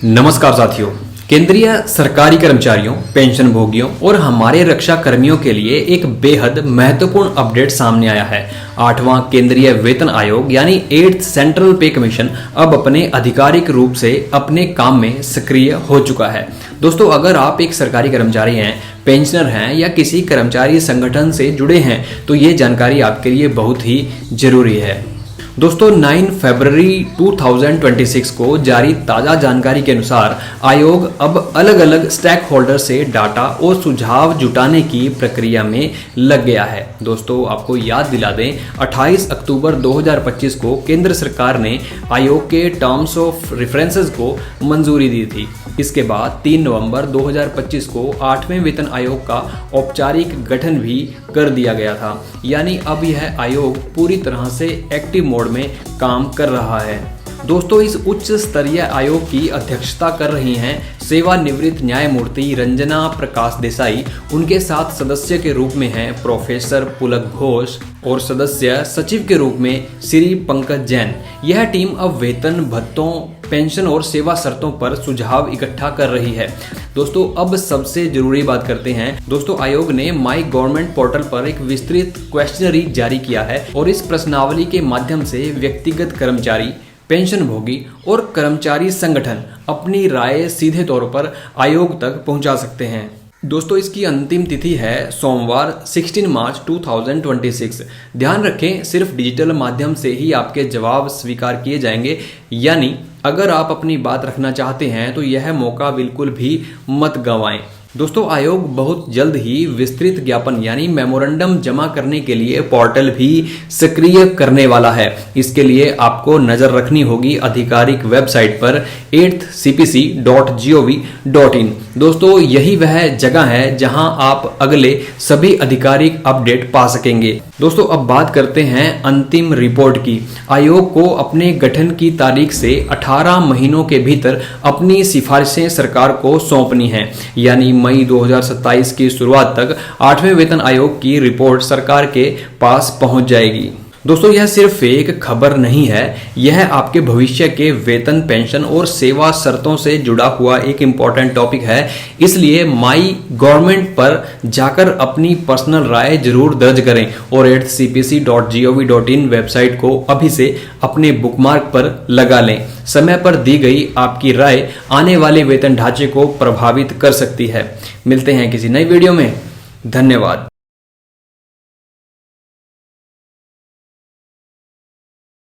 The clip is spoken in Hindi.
नमस्कार साथियों, केंद्रीय सरकारी कर्मचारियों, पेंशन भोगियों और हमारे रक्षा कर्मियों के लिए एक बेहद महत्वपूर्ण अपडेट सामने आया है। 8वां केंद्रीय वेतन आयोग यानी 8th सेंट्रल पे कमीशन अब अपने आधिकारिक रूप से अपने काम में सक्रिय हो चुका है। दोस्तों, अगर आप एक सरकारी कर्मचारी हैं, पेंशनर हैं या किसी कर्मचारी संगठन से जुड़े हैं तो ये जानकारी आपके लिए बहुत ही जरूरी है। दोस्तों, 9 फरवरी 2026 को जारी ताज़ा जानकारी के अनुसार आयोग अब अलग अलग स्टेक होल्डर से डाटा और सुझाव जुटाने की प्रक्रिया में लग गया है। दोस्तों, आपको याद दिला दें, 28 अक्टूबर 2025 को केंद्र सरकार ने आयोग के टर्म्स ऑफ रेफरेंसेस को मंजूरी दी थी। इसके बाद 3 नवंबर 2025 को 8वें वेतन आयोग का औपचारिक गठन भी कर दिया गया था। यानी अब यह आयोग पूरी तरह से एक्टिव मोड में काम कर रहा है। दोस्तों, इस उच्च स्तरीय आयोग की अध्यक्षता कर रही हैं सेवानिवृत्त न्यायमूर्ति रंजना प्रकाश देसाई। उनके साथ सदस्य के रूप में हैं प्रोफेसर पुलक घोष और सदस्य सचिव के रूप में श्री पंकज जैन। यह टीम अब वेतन, भत्तों, पेंशन और सेवा शर्तों पर सुझाव इकट्ठा कर रही है। दोस्तों, अब सबसे जरूरी बात करते हैं। दोस्तों, आयोग ने माई गवर्नमेंट पोर्टल पर एक विस्तृत क्वेश्चनरी जारी किया है और इस प्रश्नावली के माध्यम से व्यक्तिगत कर्मचारी, पेंशन भोगी और कर्मचारी संगठन अपनी राय सीधे तौर पर आयोग तक पहुंचा सकते हैं। दोस्तों, इसकी अंतिम तिथि है सोमवार 16 मार्च 2026। ध्यान रखें, सिर्फ डिजिटल माध्यम से ही आपके जवाब स्वीकार किए जाएंगे। यानी अगर आप अपनी बात रखना चाहते हैं तो यह मौका बिल्कुल भी मत गंवाएं। दोस्तों, आयोग बहुत जल्द ही विस्तृत ज्ञापन यानी मेमोरेंडम जमा करने के लिए पोर्टल भी सक्रिय करने वाला है। इसके लिए आपको नजर रखनी होगी आधिकारिक वेबसाइट पर 8thcpc.gov.in। दोस्तों, यही वह जगह है जहां आप अगले सभी आधिकारिक अपडेट पा सकेंगे। दोस्तों, अब बात करते हैं अंतिम रिपोर्ट की। आयोग को अपने गठन की तारीख से 18 महीनों के भीतर अपनी सिफारिशें सरकार को सौंपनी है। यानी मई 2027 की शुरुआत तक 8वें वेतन आयोग की रिपोर्ट सरकार के पास पहुंच जाएगी। दोस्तों, यह सिर्फ एक खबर नहीं है, यह आपके भविष्य के वेतन, पेंशन और सेवा शर्तों से जुड़ा हुआ एक इम्पॉर्टेंट टॉपिक है। इसलिए माई गवर्नमेंट पर जाकर अपनी पर्सनल राय जरूर दर्ज करें और 8thcpc.gov.in वेबसाइट को अभी से अपने बुकमार्क पर लगा लें। समय पर दी गई आपकी राय आने वाले वेतन ढांचे को प्रभावित कर सकती है। मिलते हैं किसी नई वीडियो में। धन्यवाद।